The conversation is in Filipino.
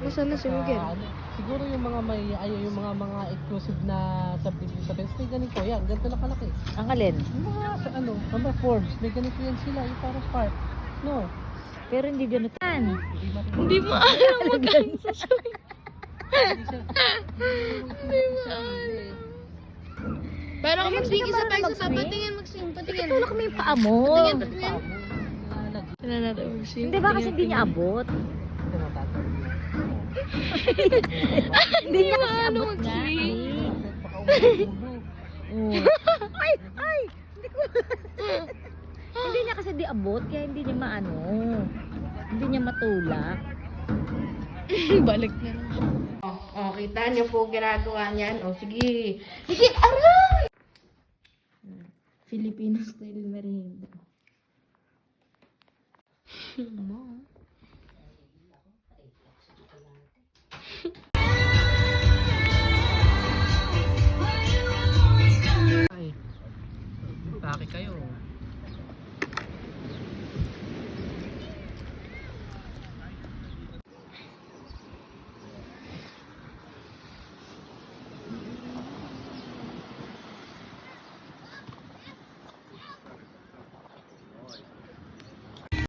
Nasaan na si Miguel? Siguro yung mga yung mga exclusive na sa Pens, may ganito yan, ganito na kalaki. Ang alin? Yung mga sa mga Forbes, may ganito yan sila, yung parang park. No? Pero hindi ganito. Hindi mo alam magkano sa Pero kung magswing isa pa isa pa, patingin magswing, patingin. Tulak mo yung paa mo. Patingin. Tingnan natin magswing. Hindi ba kasi hindi niya abot? Hindi niya kasi ano abot nga. magswing. Ay! Ay! Hindi ko... Hindi niya kasi di abot, kaya hindi niya maano. Hindi niya matulak. Balik na lang. Oh, kita niyo po ginagawa niyan. Oh, sige. Sige, aray! Filipino style merienda.